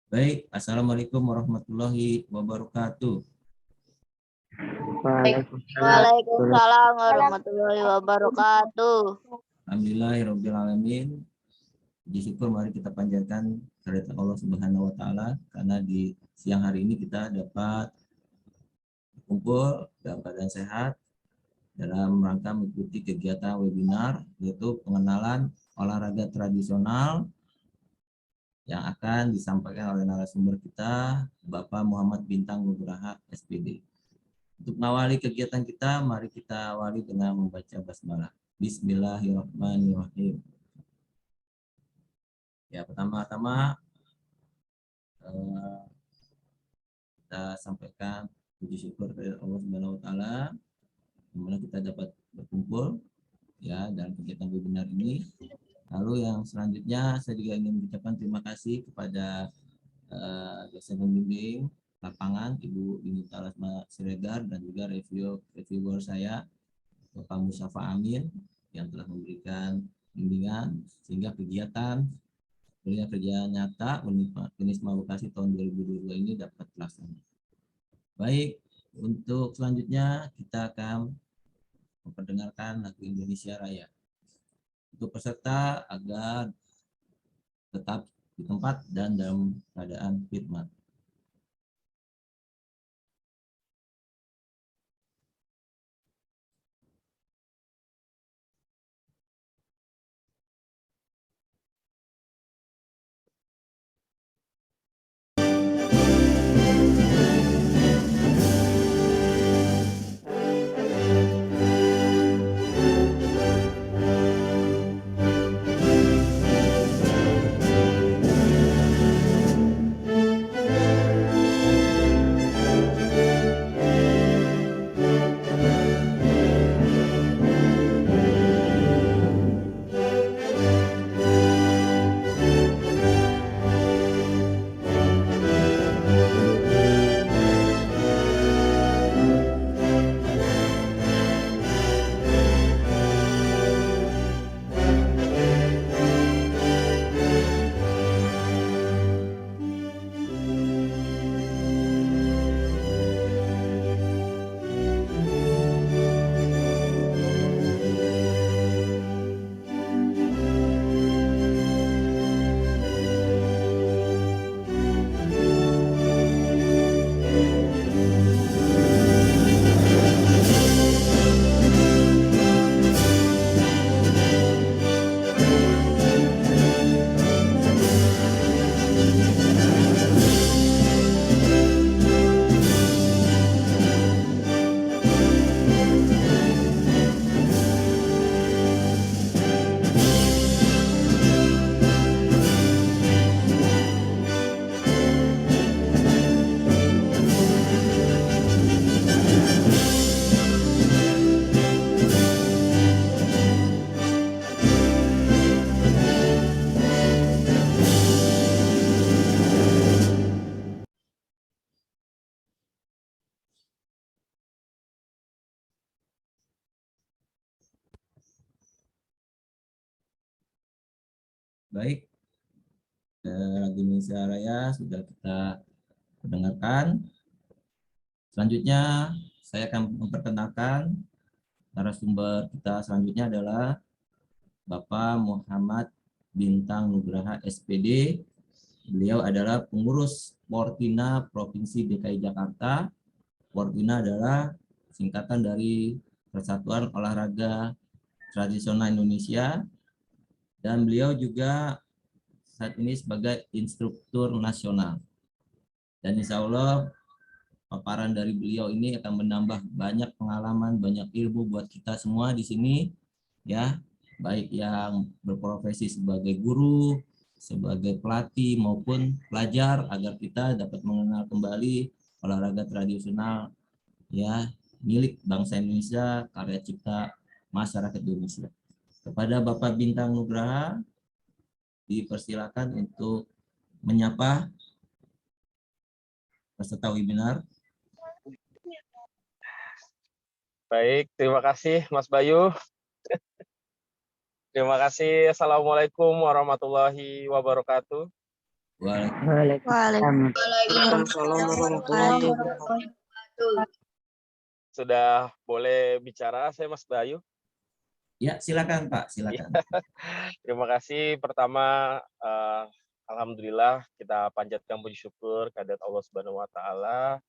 Baik, Assalamualaikum warahmatullahi wabarakatuh. Waalaikumsalam warahmatullahi wabarakatuh. Alhamdulillahirrabbilalamin. Puji syukur mari kita panjatkan kehadirat Allah Subhanahu wa taala karena di siang hari ini kita dapat berkumpul dalam keadaan sehat dalam rangka mengikuti kegiatan webinar yaitu pengenalan olahraga tradisional yang akan disampaikan oleh narasumber kita Bapak Muhammad Bintang Nugraha SPD. Untuk mengawali kegiatan kita, mari kita awali dengan membaca basmalah. Bismillahirrahmanirrahim. Ya, pertama-tama kita sampaikan puji syukur kepada Allah Subhanahu wa taala di mana kita dapat berkumpul ya dalam kegiatan webinar ini. Lalu yang selanjutnya saya juga ingin mengucapkan terima kasih kepada dosen pembimbing lapangan Ibu Dinita Lasma Siregar dan juga reviewer saya Bapak Mustafa Amin yang telah memberikan bimbingan sehingga kegiatan kerja nyata Unisma Bekasi tahun 2022 ini dapat terlaksana. Baik, untuk selanjutnya kita akan memperdengarkan lagu Indonesia Raya. Untuk peserta agar tetap di tempat dan dalam keadaan khidmat. Baik, lagu Indonesia Raya sudah kita mendengarkan. Selanjutnya saya akan memperkenalkan narasumber kita selanjutnya adalah Bapak Muhammad Bintang Nugraha SPD. Beliau adalah pengurus Portina Provinsi DKI Jakarta. Portina adalah singkatan dari Persatuan Olahraga Tradisional Indonesia dan beliau juga saat ini sebagai instruktur nasional. Dan insya Allah paparan dari beliau ini akan menambah banyak pengalaman, banyak ilmu buat kita semua di sini, ya, baik yang berprofesi sebagai guru, sebagai pelatih maupun pelajar, agar kita dapat mengenal kembali olahraga tradisional, ya, milik bangsa Indonesia, karya cipta masyarakat Indonesia. Kepada Bapak Bintang Nugraha, dipersilakan untuk menyapa peserta webinar. Baik, terima kasih Mas Bayu. Terima kasih. Assalamualaikum warahmatullahi wabarakatuh. Waalaikumsalam. Waalaikumsalam warahmatullahi wabarakatuh. Sudah boleh bicara saya Mas Bayu? Ya, silakan Pak, silakan. Terima kasih. Pertama, alhamdulillah kita panjatkan puji syukur kehadirat Allah Subhanahu wa taala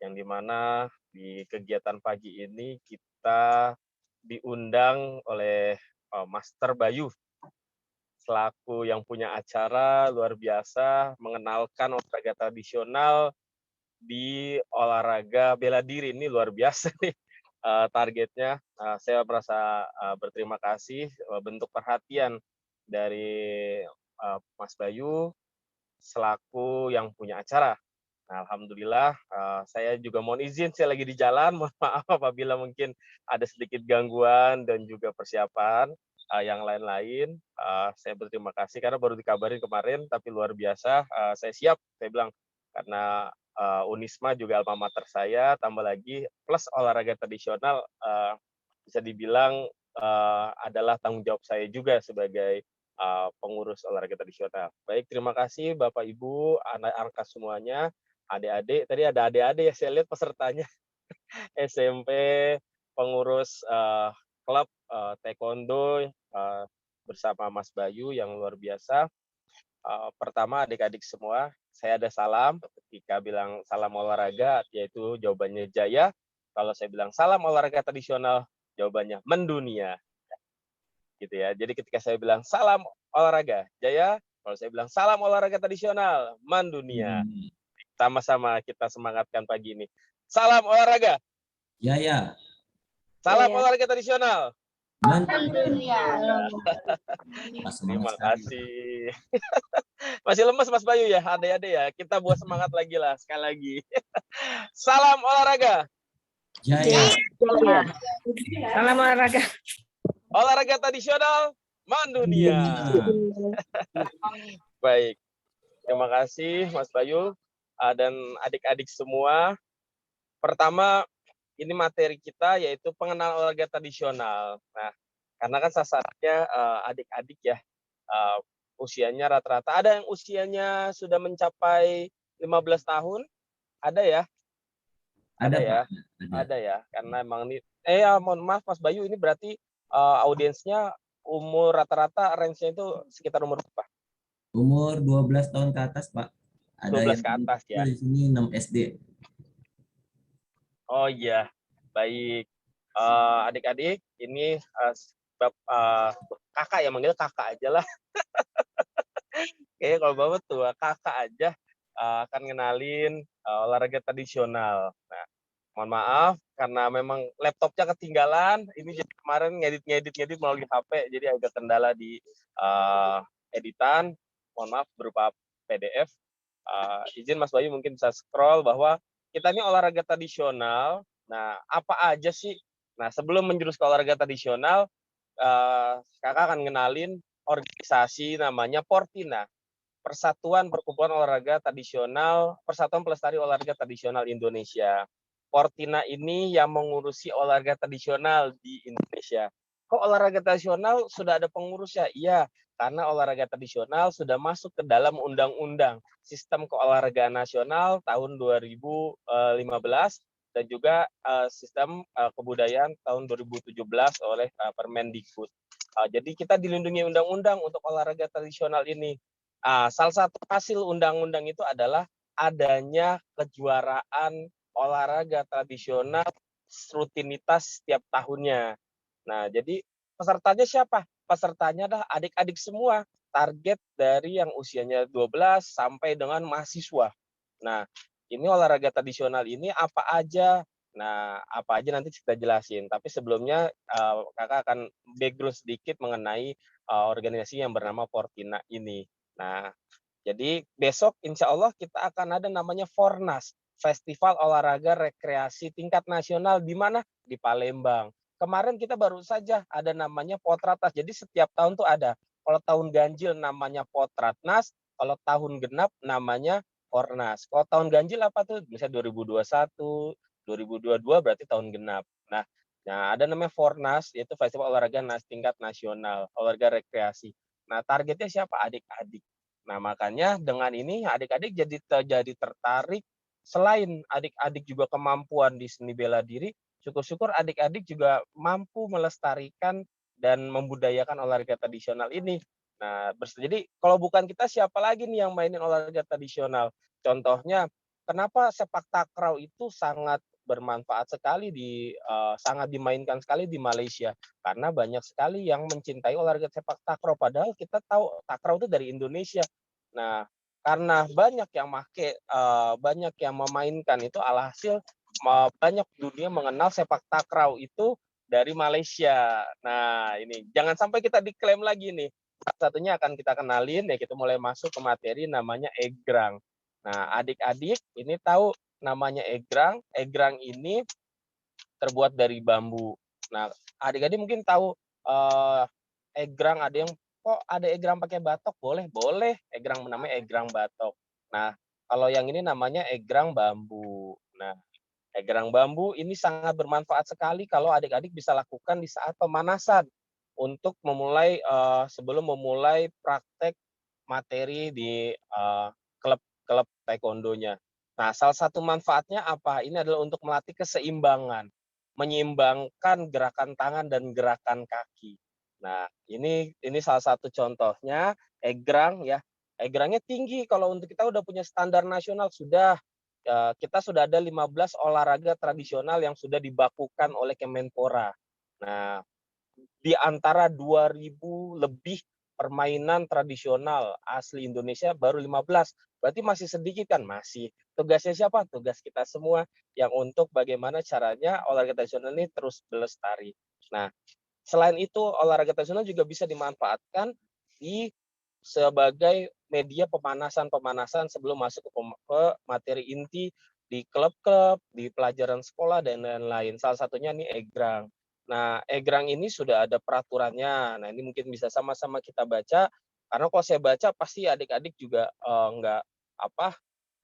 yang dimana di kegiatan pagi ini kita diundang oleh Master Bayu selaku yang punya acara luar biasa mengenalkan olahraga tradisional di olahraga bela diri. Ini luar biasa nih targetnya. Saya merasa berterima kasih bentuk perhatian dari Mas Bayu selaku yang punya acara. Nah, alhamdulillah, saya juga mohon izin, saya lagi di jalan, mohon maaf apabila mungkin ada sedikit gangguan dan juga persiapan yang lain-lain. Saya berterima kasih karena baru dikabarin kemarin, tapi luar biasa. Saya siap, saya bilang, karena Unisma juga alma mater saya, tambah lagi plus olahraga tradisional bisa dibilang adalah tanggung jawab saya juga sebagai pengurus olahraga tradisional. Baik, terima kasih Bapak Ibu, anak-anak semuanya. Adik-adik, tadi ada adik-adik ya saya lihat pesertanya SMP, pengurus klub taekwondo bersama Mas Bayu yang luar biasa. Pertama adik-adik semua, saya ada salam. Ketika bilang salam olahraga, yaitu jawabannya Jaya. Kalau saya bilang salam olahraga tradisional, jawabannya mendunia. Gitu ya. Jadi ketika saya bilang salam olahraga Jaya, kalau saya bilang salam olahraga tradisional, mendunia. Sama-sama kita semangatkan pagi ini. Salam olahraga. Ya. Salam olahraga tradisional. Terima kasih. Masih lemes Mas Bayu ya, adik-adik ya. Kita buat semangat lagi lah, sekali lagi. Salam olahraga. Jaya. Salam olahraga. Olahraga tradisional, mendunia. Baik. Terima kasih Mas Bayu. Dan adik-adik semua. Pertama, ini materi kita yaitu pengenalan olahraga tradisional. Nah, karena kan sasarannya adik-adik ya, usianya rata-rata. Ada yang usianya sudah mencapai 15 tahun? Ada ya? Ada ya? Ada ya, karena emang ini, mohon maaf Mas Bayu, ini berarti audiensnya umur rata-rata range-nya itu sekitar umur berapa? Umur 12 tahun ke atas, Pak. Ada 12 yang ke atas ya. Di sini 6 SD. Oh iya, baik. Adik-adik, ini kakak ya, manggil kakak aja lah. Kayaknya kalau bapak tua, kakak aja akan ngenalin olahraga tradisional. Nah, mohon maaf karena memang laptopnya ketinggalan. Ini jadi kemarin ngedit melalui HP, jadi agak kendala di editan. Mohon maaf berupa PDF. Izin Mas Bayu mungkin bisa scroll bahwa kita ini olahraga tradisional. Nah, apa aja sih? Nah, sebelum menjurus ke olahraga tradisional, kakak akan ngenalin organisasi namanya Portina. Persatuan Perkumpulan Olahraga Tradisional, Persatuan Pelestari Olahraga Tradisional Indonesia. Portina ini yang mengurusi olahraga tradisional di Indonesia. Kok olahraga tradisional sudah ada pengurusnya? Iya, karena olahraga tradisional sudah masuk ke dalam Undang-Undang Sistem Keolahragaan Nasional tahun 2015 dan juga Sistem Kebudayaan tahun 2017 oleh Permendikbud. Jadi kita dilindungi undang-undang untuk olahraga tradisional ini. Salah satu hasil undang-undang itu adalah adanya kejuaraan olahraga tradisional rutinitas setiap tahunnya. Nah, jadi pesertanya siapa? Pesertanya adalah adik-adik semua. Target dari yang usianya 12 sampai dengan mahasiswa. Nah, ini olahraga tradisional ini apa aja? Nah, apa aja nanti kita jelasin. Tapi sebelumnya kakak akan background sedikit mengenai organisasi yang bernama Portina ini. Nah, jadi besok insya Allah kita akan ada namanya Fornas, Festival Olahraga Rekreasi Tingkat Nasional, di mana? Di Palembang. Kemarin kita baru saja ada namanya Potratas, jadi setiap tahun tuh ada. Kalau tahun ganjil namanya Potratnas, kalau tahun genap namanya Fornas. Kalau tahun ganjil apa tuh? Misalnya 2021, 2022 berarti tahun genap. Nah, ada namanya Fornas, yaitu Festival Olahraga Tingkat Nasional, olahraga rekreasi. Nah, targetnya siapa? Adik-adik. Nah, makanya dengan ini adik-adik jadi tertarik. Selain adik-adik juga kemampuan di seni bela diri, syukur-syukur adik-adik juga mampu melestarikan dan membudayakan olahraga tradisional ini. Nah, jadi kalau bukan kita siapa lagi nih yang mainin olahraga tradisional? Contohnya, kenapa sepak takraw itu sangat bermanfaat sekali sangat dimainkan sekali di Malaysia? Karena banyak sekali yang mencintai olahraga sepak takraw, padahal kita tahu takraw itu dari Indonesia. Nah, karena banyak yang memainkan itu, alhasil banyak dunia mengenal sepak takraw itu dari Malaysia. Nah, ini jangan sampai kita diklaim lagi nih. Satunya akan kita kenalin ya, kita mulai masuk ke materi namanya egrang. Nah, adik-adik ini tahu namanya egrang. Egrang ini terbuat dari bambu. Nah, adik-adik mungkin tahu egrang, ada yang kok ada egrang pakai batok? Boleh, egrang namanya egrang batok. Nah, kalau yang ini namanya egrang bambu. Nah, egrang bambu ini sangat bermanfaat sekali kalau adik-adik bisa lakukan di saat pemanasan untuk sebelum memulai praktek materi di klub taekwondonya. Nah, salah satu manfaatnya apa? Ini adalah untuk melatih keseimbangan, menyeimbangkan gerakan tangan dan gerakan kaki. Nah, ini salah satu contohnya egrang ya. Egrangnya tinggi, kalau untuk kita udah punya standar nasional kita sudah ada 15 olahraga tradisional yang sudah dibakukan oleh Kemenpora. Nah, di antara 2000 lebih permainan tradisional asli Indonesia baru 15. Berarti masih sedikit kan? Masih. Tugasnya siapa? Tugas kita semua yang untuk bagaimana caranya olahraga tradisional ini terus berlestari. Nah, selain itu olahraga tradisional juga bisa dimanfaatkan sebagai media pemanasan sebelum masuk ke materi inti di klub-klub, di pelajaran sekolah dan lain-lain. Salah satunya nih egrang. Nah, egrang ini sudah ada peraturannya. Nah, ini mungkin bisa sama-sama kita baca. Karena kalau saya baca pasti adik-adik juga nggak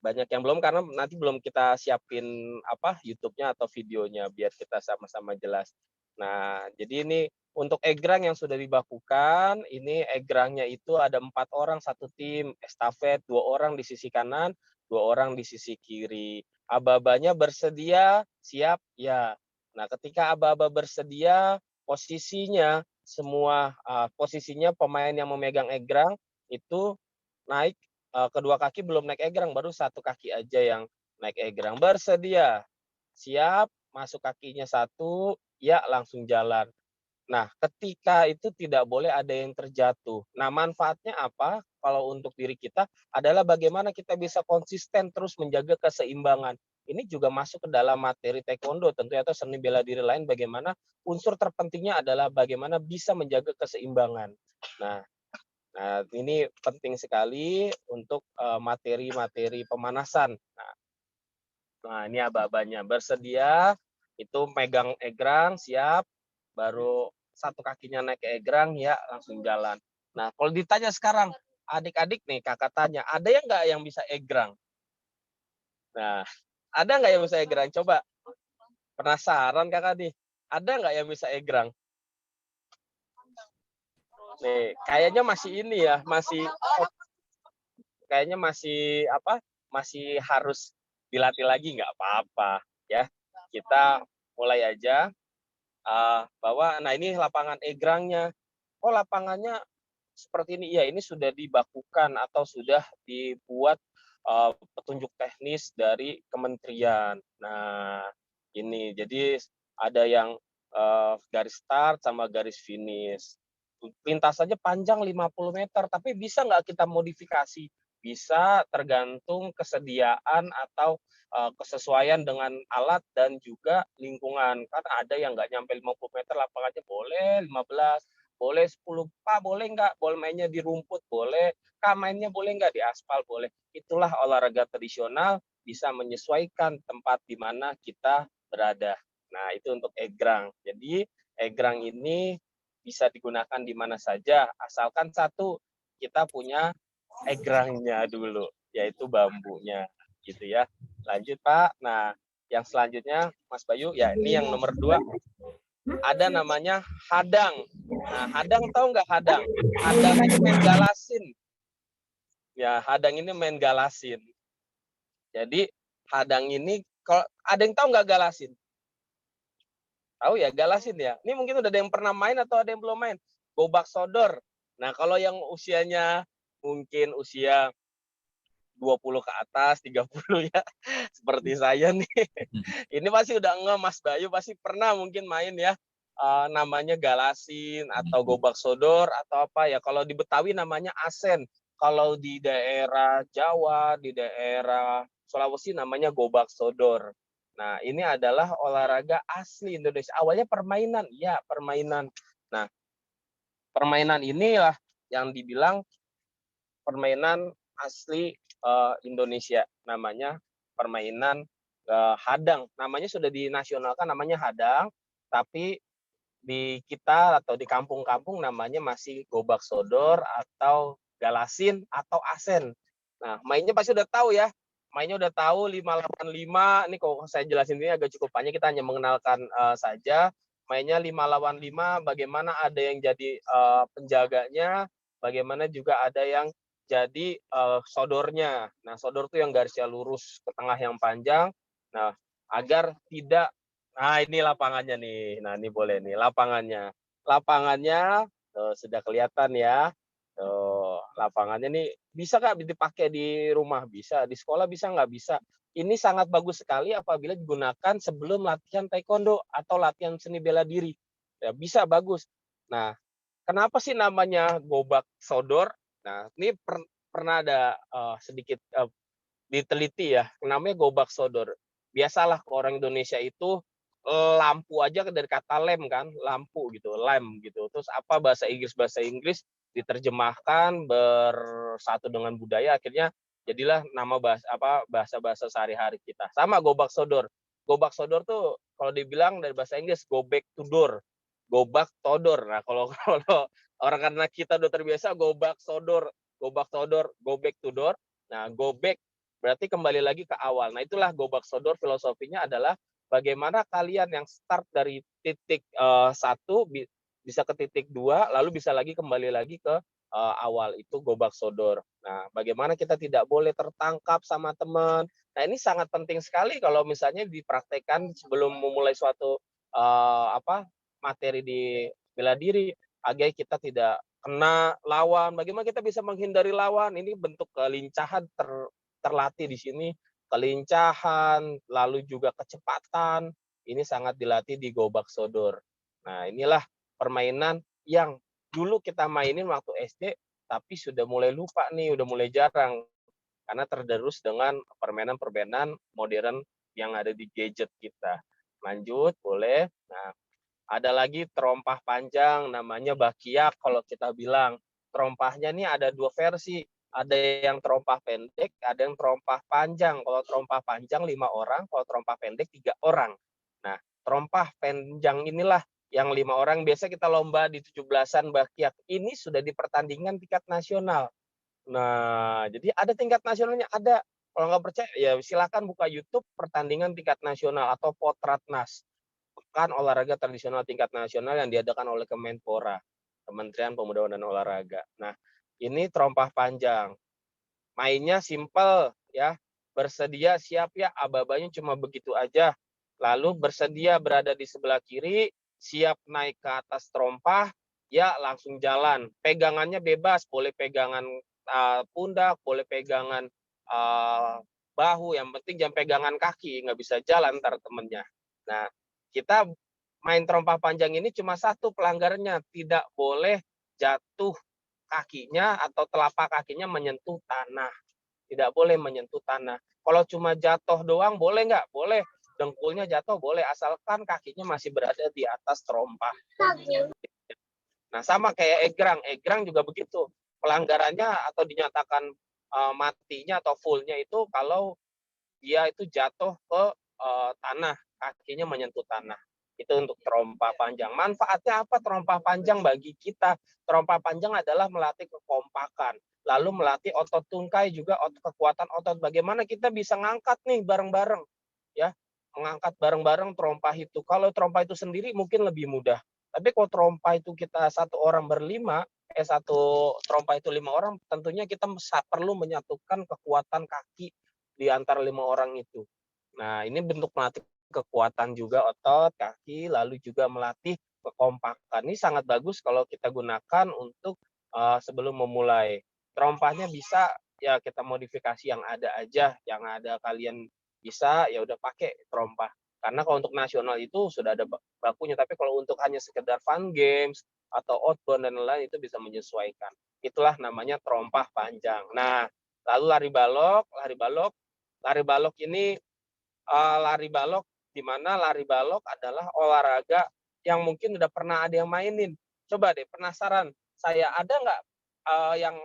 banyak yang belum, karena nanti belum kita siapin YouTube-nya atau videonya biar kita sama-sama jelas. Nah, jadi ini untuk egrang yang sudah dibakukan, ini egrangnya itu ada 4 orang satu tim, estafet 2 orang di sisi kanan, 2 orang di sisi kiri. Aba-abanya bersedia, siap, ya. Nah, ketika aba-aba bersedia, posisinya pemain yang memegang egrang itu naik, kedua kaki belum naik egrang, baru satu kaki aja yang naik egrang. Bersedia, siap, masuk kakinya satu, ya langsung jalan. Nah, ketika itu tidak boleh ada yang terjatuh. Nah, manfaatnya apa? Kalau untuk diri kita adalah bagaimana kita bisa konsisten terus menjaga keseimbangan. Ini juga masuk ke dalam materi taekwondo tentunya, atau seni bela diri lain, bagaimana unsur terpentingnya adalah bagaimana bisa menjaga keseimbangan. Nah, ini penting sekali untuk materi-materi pemanasan. Nah, ini aba-abanya bersedia, itu megang egrang, siap, baru satu kakinya naik ke egrang, ya langsung jalan. Nah, kalau ditanya sekarang, adik-adik nih kakak tanya, ada yang nggak yang bisa egrang? Nah, ada nggak yang bisa egrang? Coba, penasaran kakak nih, ada nggak yang bisa egrang? Nih, kayaknya masih ini ya, kayaknya masih harus dilatih lagi, nggak apa-apa ya. Kita mulai aja. Nah ini lapangan egrangnya. Oh, lapangannya seperti ini. Ya, ini sudah dibakukan atau sudah dibuat petunjuk teknis dari kementerian. Nah, ini jadi ada yang garis start sama garis finish. Lintasannya panjang 50 meter, tapi bisa nggak kita modifikasi? Bisa, tergantung kesediaan atau kesesuaian dengan alat dan juga lingkungan. Kan ada yang nggak nyampe 50 meter lapangannya, boleh 15, boleh 10. Pak, boleh nggak bol mainnya di rumput? Boleh. Kak, mainnya boleh nggak di aspal? Boleh. Itulah olahraga tradisional, bisa menyesuaikan tempat di mana kita berada. Nah, itu untuk egrang. Jadi, egrang ini bisa digunakan di mana saja, asalkan satu, kita punya egrangnya dulu, yaitu bambunya, gitu ya. Lanjut, Pak. Nah, yang selanjutnya, Mas Bayu, ya ini yang nomor 2, ada namanya hadang. Nah, hadang tahu nggak hadang? Hadang itu main galasin. Ya, hadang ini main galasin. Jadi hadang ini kalau ada yang tahu nggak galasin? Tahu ya, galasin ya. Ini mungkin udah ada yang pernah main atau ada yang belum main. Gobak sodor. Nah, kalau yang usianya mungkin usia 20 ke atas, 30 ya, seperti saya nih. Ini pasti udah enggak, Mas Bayu pasti pernah mungkin main ya. Namanya galasin atau gobak sodor atau apa ya. Kalau di Betawi namanya asen. Kalau di daerah Jawa, di daerah Sulawesi namanya gobak sodor. Nah, ini adalah olahraga asli Indonesia. Awalnya permainan, ya permainan. Nah, permainan inilah yang dibilang permainan asli Indonesia. Namanya permainan hadang. Namanya sudah dinasionalkan, namanya hadang. Tapi di kita atau di kampung-kampung namanya masih gobak sodor atau galasin atau asen. Nah, mainnya pasti udah tahu ya. Mainnya udah tahu 5 lawan 5. Ini kalau saya jelasin ini agak cukup panjang, kita hanya mengenalkan saja. Mainnya 5 lawan 5, bagaimana ada yang jadi penjaganya, bagaimana juga ada yang jadi sodornya. Nah, sodor itu yang garisnya lurus ke tengah yang panjang. Nah, agar tidak. Nah, ini lapangannya nih. Nah, ini boleh nih lapangannya. Lapangannya sudah kelihatan ya. Tuh, lapangannya nih bisa nggak dipakai di rumah? Bisa. Di sekolah bisa nggak? Bisa. Ini sangat bagus sekali apabila digunakan sebelum latihan taekwondo atau latihan seni bela diri. Ya, bisa bagus. Nah, kenapa sih namanya gobak sodor? Nah, ini pernah ada sedikit diteliti ya, namanya gobak sodor. Biasalah orang Indonesia itu lampu aja dari kata lem kan, lampu gitu, lem gitu. Terus apa bahasa Inggris diterjemahkan bersatu dengan budaya, akhirnya jadilah nama bahasa sehari-hari kita. Sama gobak sodor. Gobak sodor tuh kalau dibilang dari bahasa Inggris go back to door. Gobak todor. Nah, kalau kalau orang karena kita udah terbiasa gobak sodor, go back to door. Nah, go back berarti kembali lagi ke awal. Nah, itulah gobak sodor, filosofinya adalah bagaimana kalian yang start dari titik 1 bisa ke titik 2, lalu bisa lagi kembali lagi ke awal, itu gobak sodor. Nah, bagaimana kita tidak boleh tertangkap sama teman. Nah, ini sangat penting sekali kalau misalnya dipraktekkan sebelum memulai suatu materi di bela diri, agar kita tidak kena lawan. Bagaimana kita bisa menghindari lawan? Ini bentuk kelincahan terlatih di sini, kelincahan, lalu juga kecepatan, ini sangat dilatih di gobak sodor. Nah, inilah permainan yang dulu kita mainin waktu SD, tapi sudah mulai lupa nih, udah mulai jarang. Karena tergerus dengan permainan-permainan modern yang ada di gadget kita. Lanjut, boleh. Nah, ada lagi terompah panjang, namanya bakiak kalau kita bilang. Terompahnya nih ada 2 versi. Ada yang terompah pendek, ada yang terompah panjang. Kalau terompah panjang 5 orang, kalau terompah pendek 3 orang. Nah, terompah panjang inilah yang 5 orang biasa kita lomba di 17-an bakiak. Ini sudah dipertandingkan tingkat nasional. Nah, jadi ada tingkat nasionalnya, ada. Kalau nggak percaya, ya silakan buka YouTube pertandingan tingkat nasional atau Potratnas. Pekan Olahraga Tradisional Tingkat Nasional yang diadakan oleh Kemenpora, Kementerian Pemuda dan Olahraga. Nah, ini terompah panjang. Mainnya simple ya. Bersedia siap ya, aba-abanya cuma begitu aja. Lalu bersedia berada di sebelah kiri, siap naik ke atas terompah, ya langsung jalan. Pegangannya bebas, boleh pegangan pundak, boleh pegangan bahu, yang penting jangan pegangan kaki, nggak bisa jalan ntar temennya. Nah, kita main terompah panjang ini cuma satu pelanggarannya, tidak boleh jatuh kakinya atau telapak kakinya menyentuh tanah. Tidak boleh menyentuh tanah. Kalau cuma jatuh doang boleh nggak? Boleh. Dengkulnya jatuh boleh, asalkan kakinya masih berada di atas terompah. Nah, sama kayak egrang. Egrang juga begitu. Pelanggarannya atau dinyatakan matinya atau fullnya itu kalau dia itu jatuh ke tanah, kakinya menyentuh tanah. Itu untuk terompah panjang. Manfaatnya apa terompah panjang bagi kita? Terompah panjang adalah melatih kekompakan, lalu melatih otot tungkai juga, kekuatan otot. Bagaimana kita bisa ngangkat nih bareng-bareng, ya, mengangkat bareng-bareng terompah itu. Kalau terompah itu sendiri mungkin lebih mudah. Tapi kalau terompah itu kita 1 orang berlima, satu trompa itu 5 orang, tentunya kita perlu menyatukan kekuatan kaki di antara 5 orang itu. Nah, ini bentuk melatih kekuatan juga otot, kaki, lalu juga melatih kekompakan. Ini sangat bagus kalau kita gunakan untuk sebelum memulai. Trompanya bisa ya kita modifikasi yang ada aja, yang ada kalian bisa ya udah pakai trompa. Karena kalau untuk nasional itu sudah ada bakunya, tapi kalau untuk hanya sekedar fun games atau outbound dan lain-lain itu bisa menyesuaikan. Itulah namanya trompa panjang. Nah, lalu lari balok ini lari balok di mana lari balok adalah olahraga yang mungkin udah pernah ada yang mainin. Coba deh, penasaran, saya ada nggak yang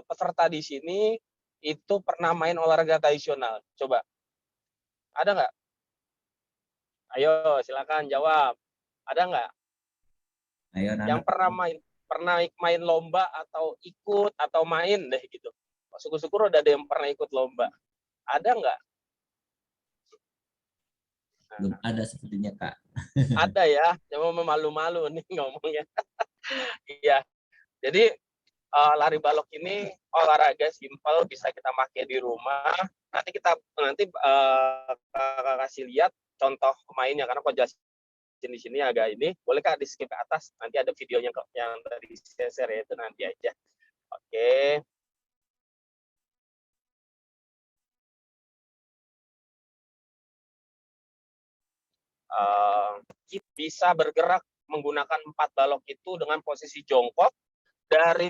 peserta di sini itu pernah main olahraga tradisional? Coba, ada nggak? Ayo, silakan jawab. Ada nggak? Ayo, Yang pernah main lomba atau ikut atau main deh gitu. Syukur-syukur udah ada yang pernah ikut lomba. Ada nggak? belum ada sepertinya, Kak. Ada ya, cuma malu-malu nih ngomongnya. Iya, jadi lari balok ini olahraga simpel, bisa kita pakai di rumah. Nanti kasih lihat contoh pemainnya, karena kalau jelasin di sini agak ini. Boleh Kak di skip ke atas, nanti ada videonya yang tadi saya share ya, itu nanti aja. Oke. Kita bisa bergerak menggunakan 4 balok itu dengan posisi jongkok dari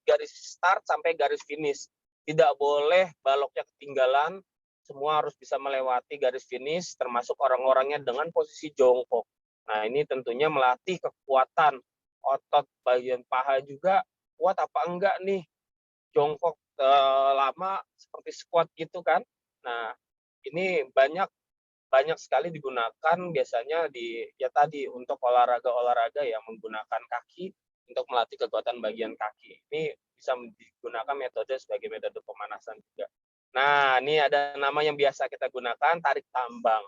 garis start sampai garis finish. Tidak boleh baloknya ketinggalan, semua harus bisa melewati garis finish, termasuk orang-orangnya dengan posisi jongkok. Nah, ini tentunya melatih kekuatan otot bagian paha juga, kuat apa enggak nih jongkok lama seperti squat gitu kan. Nah, ini banyak sekali digunakan biasanya untuk olahraga yang menggunakan kaki untuk melatih kekuatan bagian kaki. Ini bisa digunakan metode sebagai metode pemanasan juga. Nah, ini ada nama yang biasa kita gunakan, tarik tambang.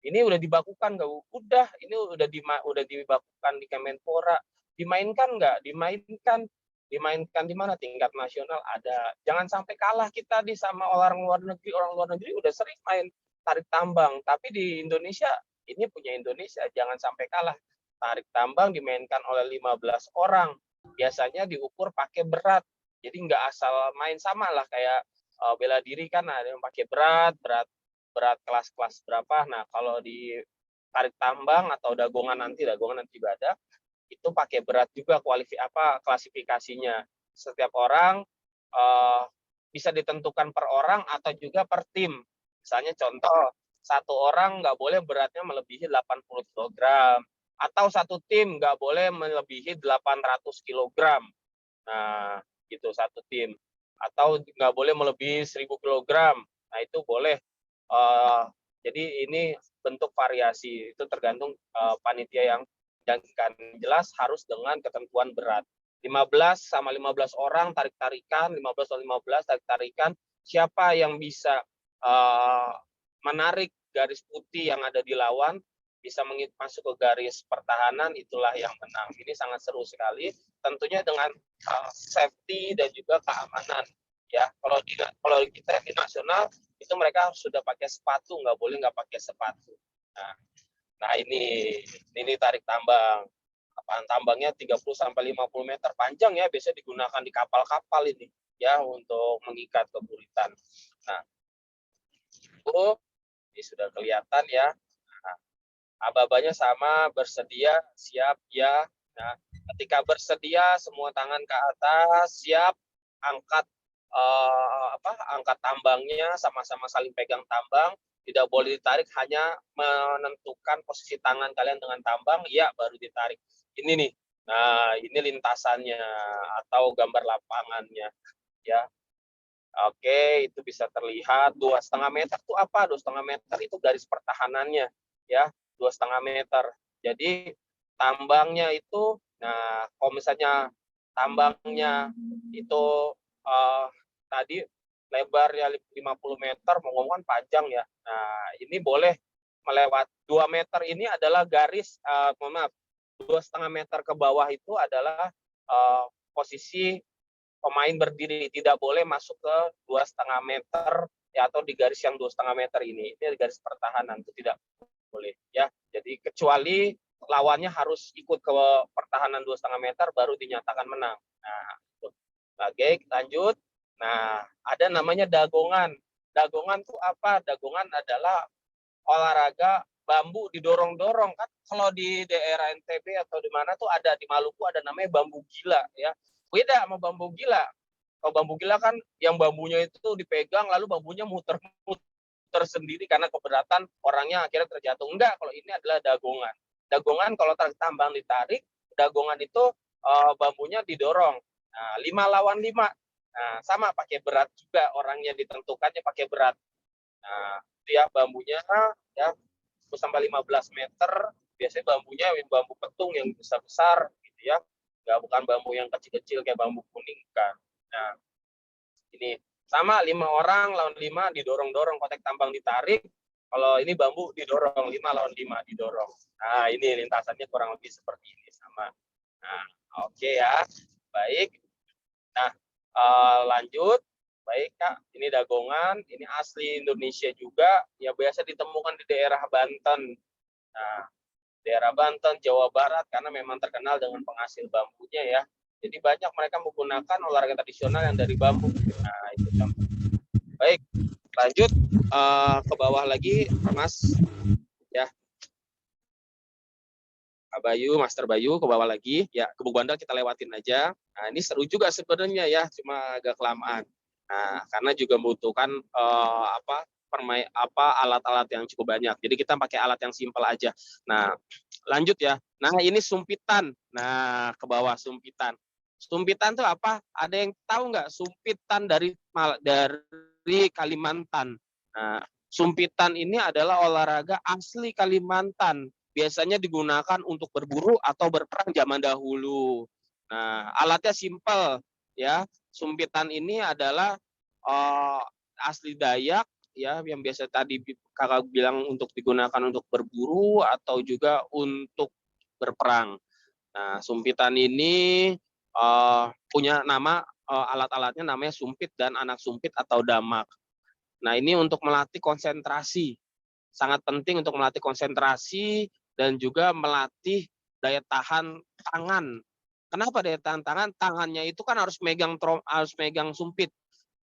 Ini udah dibakukan nggak? Udah, ini udah dibakukan di Kemenpora. Dimainkan nggak? Dimainkan. Dimainkan di mana? Tingkat nasional ada. Jangan sampai kalah kita sama orang luar negeri. Orang luar negeri udah sering main tarik tambang, tapi di Indonesia, ini punya Indonesia, jangan sampai kalah. Tarik tambang dimainkan oleh 15 orang, biasanya diukur pakai berat, jadi nggak asal main, sama lah kayak bela diri kan ada yang pakai berat kelas-kelas berapa. Nah, kalau di tarik tambang atau dagongan nanti juga ada, itu pakai berat juga klasifikasinya. Setiap orang bisa ditentukan per orang atau juga per tim. Misalnya contoh, satu orang nggak boleh beratnya melebihi 80 kg, atau satu tim nggak boleh melebihi 800 kg. Nah, itu satu tim. Atau nggak boleh melebihi 1000 kg. Nah, itu boleh. Jadi ini bentuk variasi, itu tergantung panitia yang jelas harus dengan ketentuan berat. 15 sama 15 orang tarik-tarikan, 15 atau 15 tarik-tarikan, siapa yang bisa menarik garis putih yang ada di lawan, bisa masuk ke garis pertahanan, itulah yang menang. Ini sangat seru sekali, tentunya dengan safety dan juga keamanan. Ya, kalau kita di nasional itu mereka sudah pakai sepatu, nggak boleh nggak pakai sepatu. Nah ini tarik tambang. Lapangan tambangnya 30-50 meter panjang ya, biasanya digunakan di kapal-kapal ini ya untuk mengikat ke buritan. Nah, ini sudah kelihatan ya. Nah, aba-abanya sama, bersedia, siap ya. Nah, ketika bersedia semua tangan ke atas, siap, angkat angkat tambangnya, sama-sama saling pegang tambang. Tidak boleh ditarik, hanya menentukan posisi tangan kalian dengan tambang, ya baru ditarik. Ini nih, nah ini lintasannya atau gambar lapangannya, ya. Oke, itu bisa terlihat 2,5 meter itu apa? 2,5 meter itu garis pertahanannya, ya, 2,5 meter. Jadi tambangnya itu, nah kalau misalnya tambangnya itu tadi lebarnya 50 meter, mau ngomong panjang ya. Nah, ini boleh melewat 2 meter ini adalah garis, 2,5 meter ke bawah itu adalah posisi pemain berdiri, tidak boleh masuk ke 2,5 meter ya, atau di garis yang 2,5 meter ini garis pertahanan, itu tidak boleh ya. Jadi kecuali lawannya harus ikut ke pertahanan 2,5 meter baru dinyatakan menang. Nah, oke, lanjut. Nah, ada namanya dagongan. Dagongan itu apa? Dagongan adalah olahraga bambu didorong-dorong kan. Kalau di daerah NTB atau di mana tuh ada, di Maluku ada namanya bambu gila ya. Beda sama bambu gila. Kalau bambu gila kan yang bambunya itu dipegang lalu bambunya muter sendiri karena keberatan orangnya akhirnya terjatuh. Enggak, kalau ini adalah dagongan. Dagongan kalau tambang ditarik, dagongan itu bambunya didorong. Nah, 5 lawan 5. Nah, sama pakai berat juga, orangnya ditentukannya pakai berat. Nah, dia bambunya ya sampai 15 meter, biasanya bambunya bambu petung yang besar-besar gitu ya. Enggak, bukan bambu yang kecil-kecil kayak bambu kuning kan. Nah, ini sama 5 orang lawan 5 didorong-dorong, kotak tambang ditarik. Kalau ini bambu didorong 5 lawan 5 didorong. Nah, ini lintasannya kurang lebih seperti ini sama. Nah, oke ya. Baik. Nah, lanjut. Baik, Kak. Ini dagongan, ini asli Indonesia juga, ya biasa ditemukan di daerah Banten. Nah, daerah Banten, Jawa Barat, karena memang terkenal dengan penghasil bambunya ya. Jadi banyak mereka menggunakan olahraga tradisional yang dari bambu. Nah, itu contoh. Baik, lanjut ke bawah lagi, Mas. Ya, Kak Bayu, Master Bayu, ke bawah lagi. Ya, ke Bu Bandel kita lewatin aja. Nah, ini seru juga sebenarnya ya, cuma agak kelamaan. Nah, karena juga membutuhkan alat-alat yang cukup banyak. Jadi kita pakai alat yang simpel aja. Nah, lanjut ya. Nah, ini sumpitan. Nah, ke bawah sumpitan. Sumpitan itu apa? Ada yang tahu nggak? Sumpitan dari Kalimantan. Nah, sumpitan ini adalah olahraga asli Kalimantan. Biasanya digunakan untuk berburu atau berperang zaman dahulu. Nah, alatnya simpel ya. Sumpitan ini adalah asli Dayak ya, yang biasa tadi Kakak bilang untuk digunakan untuk berburu atau juga untuk berperang. Nah, sumpitan ini punya nama, alat-alatnya namanya sumpit dan anak sumpit atau damak. Nah, ini untuk melatih konsentrasi. Sangat penting untuk melatih konsentrasi dan juga melatih daya tahan tangan. Kenapa daya tahan tangan? Tangannya itu kan harus megang sumpit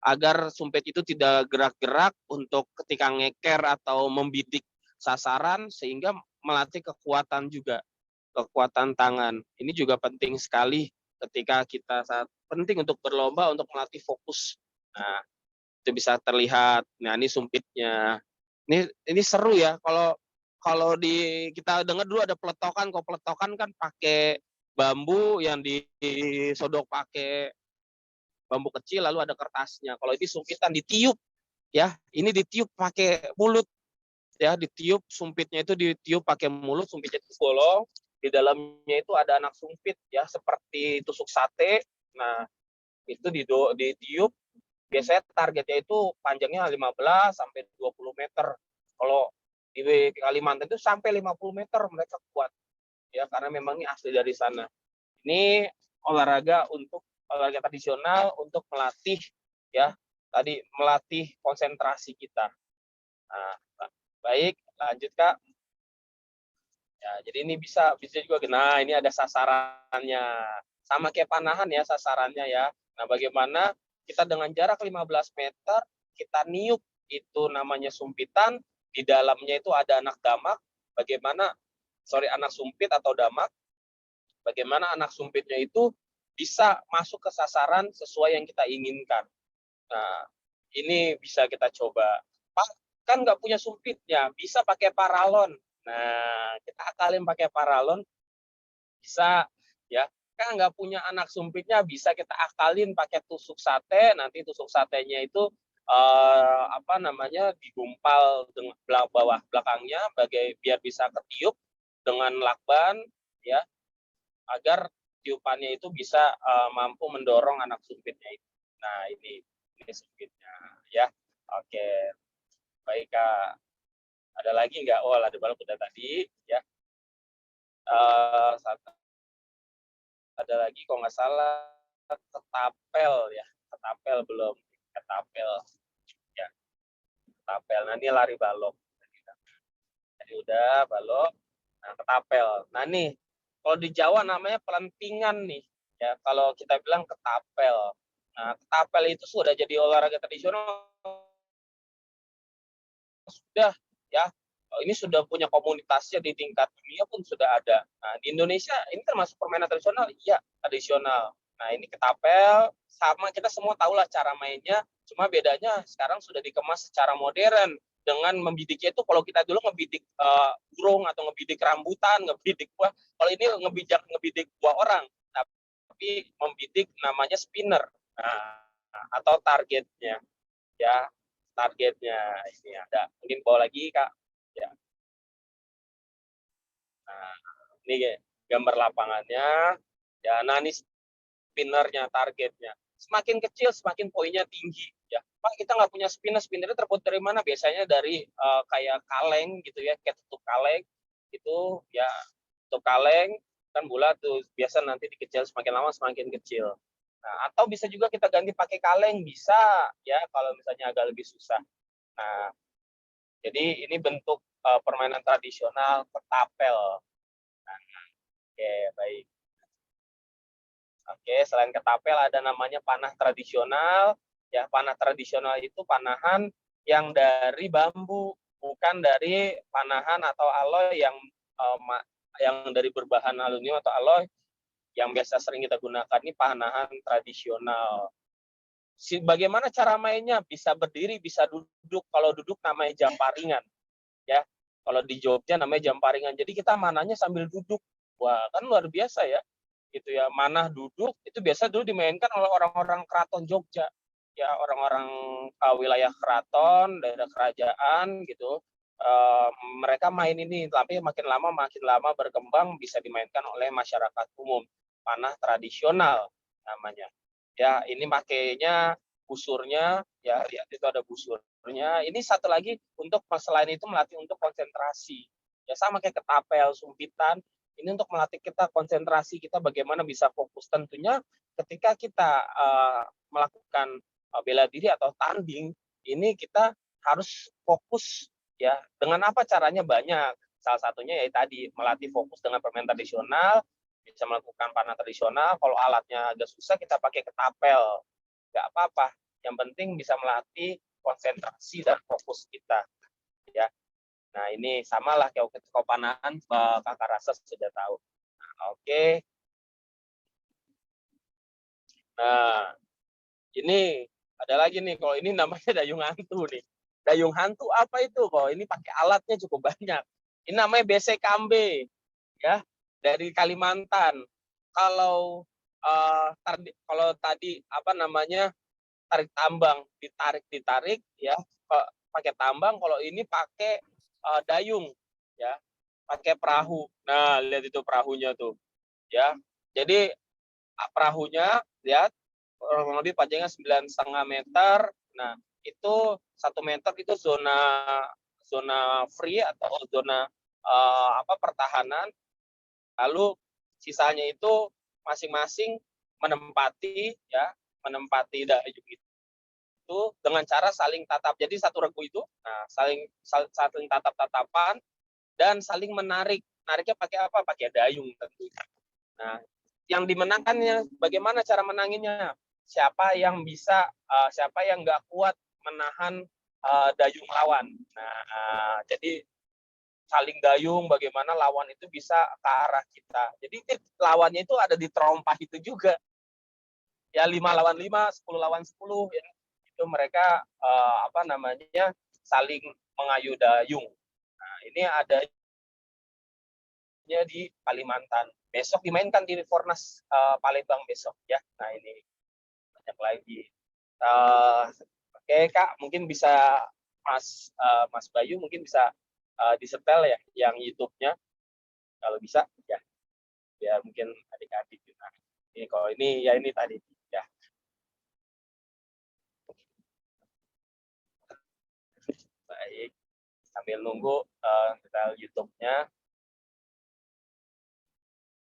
agar sumpit itu tidak gerak-gerak untuk ketika ngeker atau membidik sasaran, sehingga melatih kekuatan juga, kekuatan tangan. Ini juga penting sekali ketika kita penting untuk berlomba untuk melatih fokus. Nah, itu bisa terlihat. Nah, ini sumpitnya. Ini seru ya, kalau kita dengar dulu ada peletokan. Kalau peletokan kan pakai bambu yang disodok pakai bambu kecil lalu ada kertasnya. Kalau ini sumpitan ditiup ya, ini ditiup pakai mulut ya, ditiup sumpitnya itu ditiup pakai mulut, sumpitnya itu bolong, di dalamnya itu ada anak sumpit ya, seperti tusuk sate. Nah, itu ditiup. Biasanya targetnya itu panjangnya 15 sampai 20 meter. Kalau di Kalimantan itu sampai 50 meter mereka kuat. Ya, karena memang ini asli dari sana. Ini olahraga tradisional untuk melatih ya, tadi melatih konsentrasi kita. Nah, baik, lanjut Kak. Ya, jadi ini bisa juga. Nah, ini ada sasarannya. Sama kayak panahan ya sasarannya ya. Nah, bagaimana kita dengan jarak 15 meter, kita niup, itu namanya sumpitan, di dalamnya itu ada anak damak, anak sumpit atau damak, bagaimana anak sumpitnya itu bisa masuk ke sasaran sesuai yang kita inginkan. Nah, ini bisa kita coba. Pak, kan nggak punya sumpitnya, bisa pakai paralon. Nah, kita akalin pakai paralon, bisa ya. Kan nggak punya anak sumpitnya, bisa kita akalin pakai tusuk sate. Nanti tusuk satenya itu digumpal dengan bawah belakangnya biar bisa ketiup dengan lakban ya, agar tiupannya itu bisa mampu mendorong anak sumpitnya itu. Nah, ini sumpitnya ya. Oke, baik Kak. Ada lagi nggak? Oh, ada balap udah tadi ya. ada lagi kalau nggak salah ketapel ya, ketapel belum, ketapel ya, ketapel. Nah ini lari balok. Jadi udah balok, nah ketapel. Nah nih kalau di Jawa namanya pelentingan nih ya, kalau kita bilang ketapel. Nah ketapel itu sudah jadi olahraga tradisional sudah ya, ini sudah punya komunitasnya di tingkat dunia pun sudah ada. Nah, di Indonesia ini termasuk permainan tradisional, iya tradisional. Nah ini ketapel sama kita semua tahulah cara mainnya, cuma bedanya sekarang sudah dikemas secara modern dengan membidiknya itu kalau kita dulu ngebidik burung atau ngebidik rambutan, ngebidik buah. Kalau ini ngebidik buah orang, tapi membidik namanya spinner atau targetnya ya. Targetnya ini ada, mungkin bawa lagi Kak ya. Nah ini gambar lapangannya ya. Nah ini spinnernya, targetnya semakin kecil semakin poinnya tinggi ya. Pak kita nggak punya spinnernya terbuat dari mana? Biasanya dari kayak kaleng gitu ya, kayak tutup kaleng itu ya, tutup kaleng kan bulat tuh biasa, nanti dikecil semakin lama semakin kecil. Nah, atau bisa juga kita ganti pakai kaleng, bisa ya kalau misalnya agak lebih susah. Nah, jadi ini bentuk permainan tradisional ketapel. Nah, oke, baik. Oke, selain ketapel ada namanya panah tradisional. Ya, panah tradisional itu panahan yang dari bambu, bukan dari panahan atau alloy yang dari berbahan aluminium atau alloy yang biasa sering kita gunakan. Ini panahan tradisional. Bagaimana cara mainnya? Bisa berdiri, bisa duduk. Kalau duduk namanya jamparingan. Ya, kalau di Jogja namanya jamparingan. Jadi kita manahnya sambil duduk. Wah, kan luar biasa ya. Gitu ya, manah duduk itu biasa dulu dimainkan oleh orang-orang keraton Jogja. Ya, orang-orang wilayah keraton, daerah kerajaan gitu. Mereka main ini, tapi makin lama berkembang bisa dimainkan oleh masyarakat umum. Panah tradisional namanya. Ya, ini makainya busurnya ya, lihat itu ada busurnya. Ini satu lagi untuk selain itu melatih untuk konsentrasi. Ya sama kayak ketapel, sumpitan. Ini untuk melatih kita konsentrasi, kita bagaimana bisa fokus. Tentunya ketika kita melakukan bela diri atau tanding, ini kita harus fokus ya. Dengan apa caranya? Banyak. Salah satunya ya tadi melatih fokus dengan permainan tradisional, bisa melakukan panah tradisional. Kalau alatnya agak susah kita pakai ketapel, nggak apa-apa. Yang penting bisa melatih konsentrasi dan fokus kita ya. Nah ini samalah kayak panahan, kakak rasa sudah tahu. Nah, oke. Nah ini ada lagi nih, kalau ini namanya dayung hantu nih. Dayung hantu apa itu? Kalau ini pakai alatnya cukup banyak. Ini namanya bese kambe ya, dari Kalimantan. Kalau kalau tadi apa namanya, tarik tambang, ditarik ya, pakai tambang. Kalau ini pakai dayung ya, pakai perahu. Nah lihat itu perahunya tuh ya. Jadi perahunya lihat kurang lebih panjangnya 9,5 meter. Nah itu 1 meter itu zona free atau zona pertahanan. Lalu sisanya itu masing-masing menempati dayung itu dengan cara saling tatap. Jadi satu regu itu saling tatap-tatapan dan saling menarik. Nariknya pakai apa? Pakai dayung tentunya. Nah, yang dimenangkannya bagaimana cara menanginnya? Siapa yang nggak kuat menahan dayung lawan. Nah, jadi saling dayung bagaimana lawan itu bisa ke arah kita. Jadi lawannya itu ada di terompah itu juga. Ya 5 lawan 5, 10 lawan 10 ya. Itu mereka saling mengayuh dayung. Nah, ini adanya di Kalimantan. Besok dimainkan di Fornas Palembang besok ya. Nah, ini banyak lagi. Oke, Kak, mungkin bisa Mas Bayu mungkin bisa disetel ya yang YouTube-nya kalau bisa ya. Biar mungkin adik-adik juga. Ini kalau ini ya ini tadi ya. Baik, sambil nunggu kita YouTube-nya.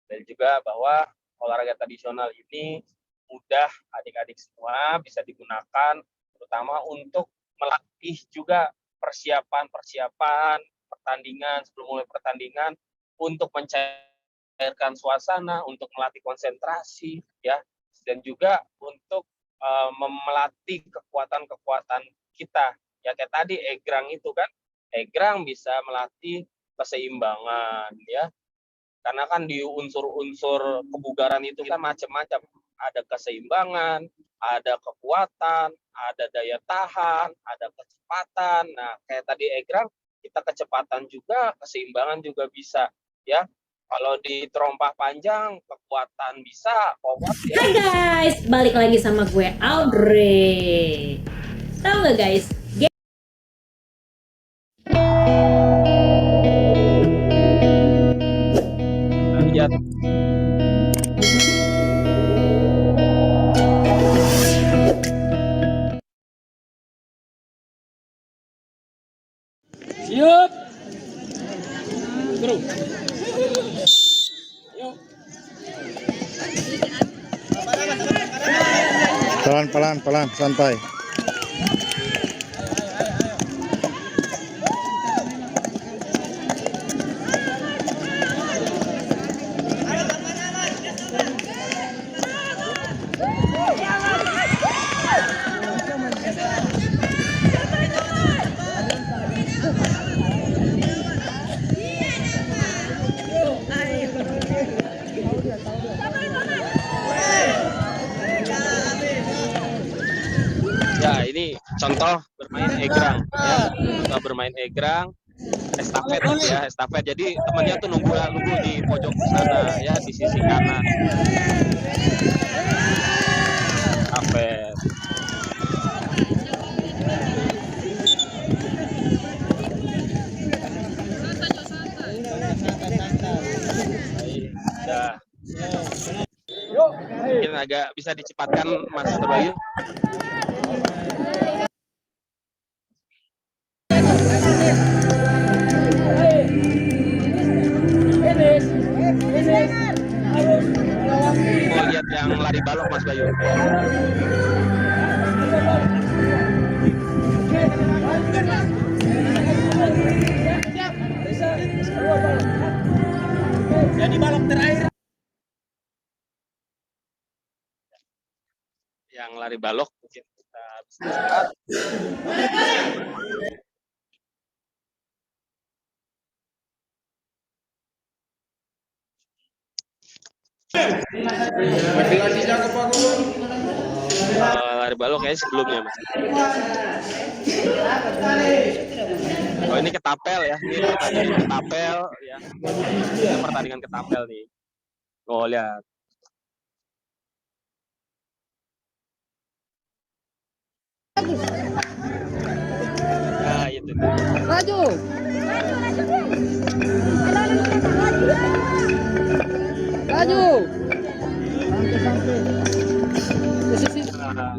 Dan juga bahwa olahraga tradisional ini mudah adik-adik semua bisa digunakan, terutama untuk melatih juga persiapan pertandingan, sebelum mulai pertandingan, untuk mencairkan suasana, untuk melatih konsentrasi, ya, dan juga untuk melatih kekuatan-kekuatan kita. Ya kayak tadi egrang itu kan, egrang bisa melatih keseimbangan, ya. Karena kan di unsur-unsur kebugaran itu kan macam-macam. Ada keseimbangan, ada kekuatan, ada daya tahan, ada kecepatan. Nah, kayak tadi egrang, kita kecepatan juga, keseimbangan juga bisa, ya. Kalau di terompah panjang, kekuatan bisa, power ya. Hai guys, balik lagi sama gue Audrey. Tahu nggak guys? Lihat. Siap. Bro. Pelan, santai. Ya, ini contoh bermain egrang, ya. Contoh bermain egrang, estafet ya, estafet. Jadi temannya tuh nunggu di pojok sana, ya, di sisi kanan. Estafet. Baik, udah. Mungkin agak bisa dicepatkan Mas Bayu. Mau lihat yang lari balok Mas Bayu. Jadi balok terakhir. Yang lari balok mungkin kita bisa lihat. Lari balok kayaknya sebelumnya Mas. Oh ini ketapel ya, ini pertandingan ketapel ya. Ini pertandingan ketapel nih. Oh lihat. Nah itu. Maju. Maju. Nah,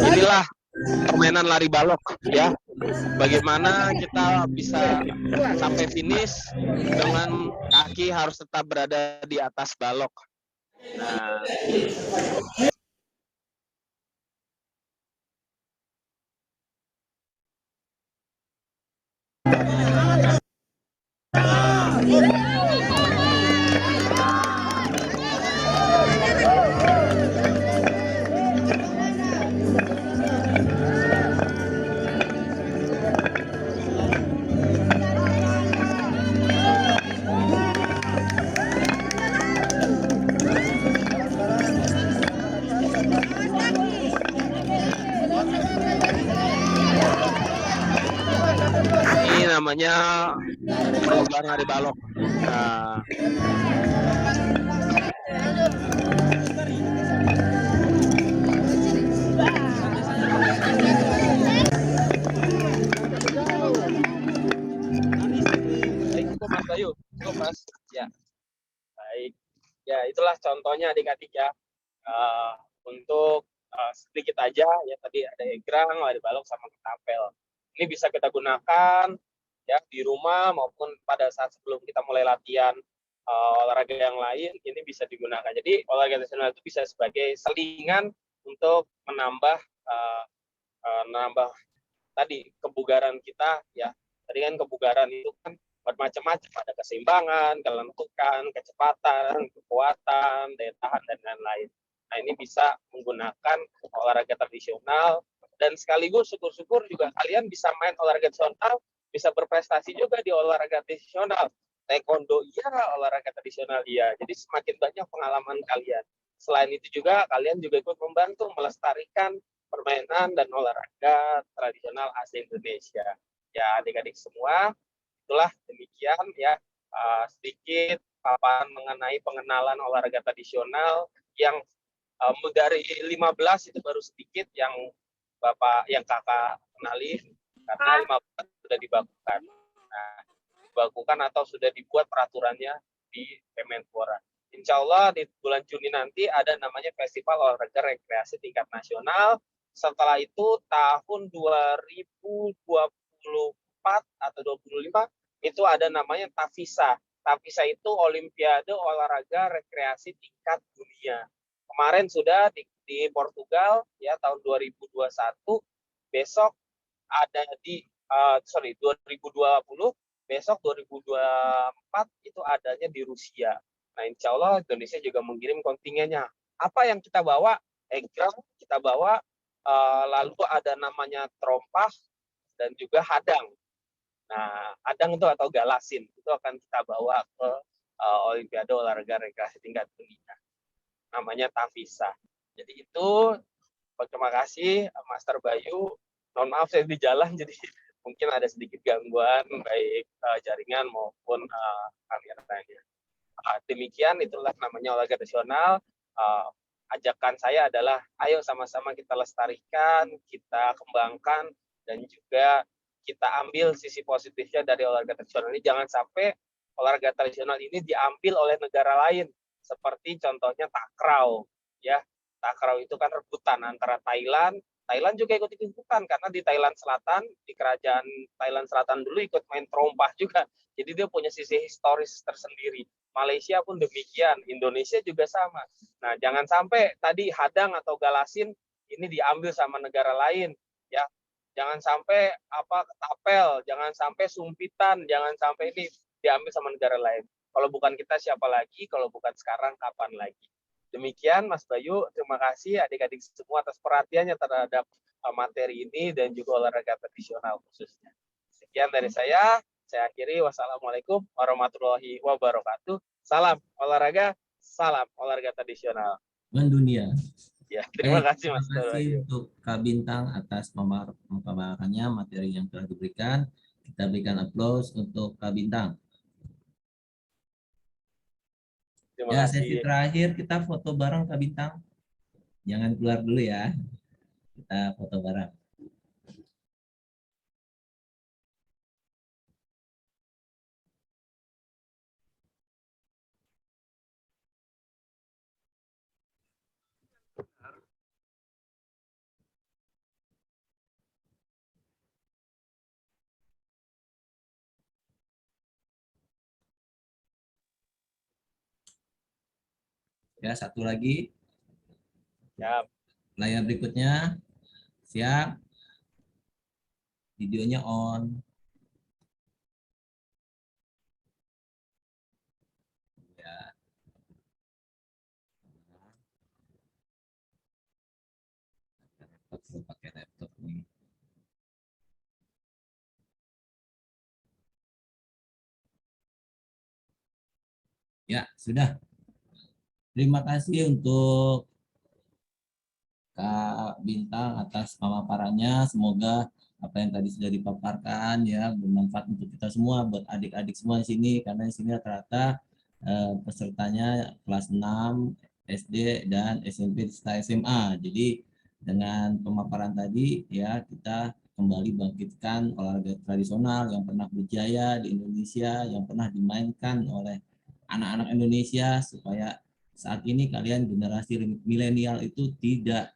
inilah permainan lari balok ya. Bagaimana kita bisa sampai finish dengan kaki harus tetap berada di atas balok. Nah, ini namanya perubahan lari balok. Nah, cukup Mas Bayu, cukup Mas. Ya, baik. Ya itulah contohnya adik-adik ya. Untuk sedikit aja ya, tadi ada egrang, lari balok sama ketapel. Ini bisa kita gunakan ya di rumah maupun pada saat sebelum kita mulai latihan olahraga yang lain ini bisa digunakan. Jadi olahraga tradisional itu bisa sebagai selingan untuk menambah tadi kebugaran kita ya. Tadi kan kebugaran itu kan bermacam-macam, ada keseimbangan, kelentukan, kecepatan, kekuatan, daya tahan dan lain-lain. Nah, ini bisa menggunakan olahraga tradisional dan sekaligus syukur-syukur juga kalian bisa main olahraga tradisional, bisa berprestasi juga di olahraga tradisional. Taekwondo iya, olahraga tradisional iya. Jadi semakin banyak pengalaman kalian. Selain itu juga kalian juga ikut membantu melestarikan permainan dan olahraga tradisional asli Indonesia. Ya, adik-adik semua, itulah demikian ya sedikit paparan mengenai pengenalan olahraga tradisional yang dari 15 itu baru sedikit yang kakak kenali karena 15 sudah dibakukan. Nah, dibakukan atau sudah dibuat peraturannya di Kemenpora. Insya Allah di bulan Juni nanti ada namanya Festival Olahraga Rekreasi Tingkat Nasional. Setelah itu tahun 2024 atau 25 itu ada namanya TAFISA. TAFISA itu Olimpiade Olahraga Rekreasi Tingkat Dunia. Kemarin sudah di Portugal ya tahun 2021. Besok ada di 2020. Besok 2024 itu adanya di Rusia. Nah, insya Allah Indonesia juga mengirim kontingennya. Apa yang kita bawa? Egrang kita bawa. Lalu ada namanya terompah dan juga hadang. Nah, hadang itu atau galasin itu akan kita bawa ke Olimpiade Olahraga Rekreasi Tingkat Dunia. Namanya TAFISA. Jadi itu terima kasih Master Bayu. Mohon maaf saya di jalan jadi mungkin ada sedikit gangguan baik jaringan maupun kameranya. Demikian itulah namanya olahraga tradisional. Ajakan saya adalah ayo sama-sama kita lestarikan, kita kembangkan dan juga kita ambil sisi positifnya dari olahraga tradisional ini. Jangan sampai olahraga tradisional ini diambil oleh negara lain seperti contohnya takraw ya. Takraw itu kan rebutan antara Thailand juga ikut ikutan karena di Thailand Selatan, di kerajaan Thailand Selatan dulu ikut main terompah juga. Jadi dia punya sisi historis tersendiri. Malaysia pun demikian, Indonesia juga sama. Nah, jangan sampai tadi hadang atau galasin ini diambil sama negara lain ya. Jangan sampai tapel, jangan sampai sumpitan, jangan sampai ini diambil sama negara lain. Kalau bukan kita siapa lagi, kalau bukan sekarang kapan lagi. Demikian Mas Bayu, terima kasih adik-adik semua atas perhatiannya terhadap materi ini dan juga olahraga tradisional khususnya. Sekian dari saya akhiri. Wassalamualaikum warahmatullahi wabarakatuh. Salam olahraga tradisional. Mendunia. Ya, terima kasih Mas. Terima kasih untuk Kak Bintang atas pemaparannya materi yang telah diberikan. Kita berikan aplaus untuk Kak Bintang. Ya, sesi terakhir kita foto bareng Kak Bintang. Jangan keluar dulu ya. Kita foto bareng. Ya, satu lagi. Siap. Layar berikutnya. Siap. Videonya on. Ya. Pakai laptop nih. Ya, sudah. Terima kasih untuk Kak Bintang atas pemaparannya. Semoga apa yang tadi sudah dipaparkan ya bermanfaat untuk kita semua, buat adik-adik semua di sini, karena di sini rata-rata pesertanya kelas 6 SD dan SMP serta SMA. Jadi dengan pemaparan tadi ya kita kembali bangkitkan olahraga tradisional yang pernah berjaya di Indonesia, yang pernah dimainkan oleh anak-anak Indonesia, supaya saat ini kalian generasi milenial itu tidak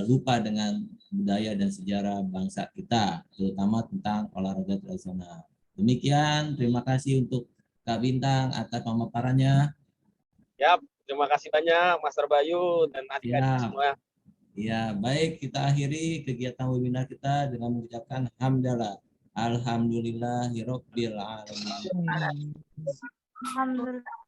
lupa dengan budaya dan sejarah bangsa kita, terutama tentang olahraga tradisional. Demikian, terima kasih untuk Kak Bintang atas pemaparannya. Yap, terima kasih banyak Master Bayu dan adik-adik Ya. semua. Ya, baik, kita akhiri kegiatan webinar kita dengan mengucapkan hamdalah. Alhamdulillahirabbil alamin. Alhamdulillah.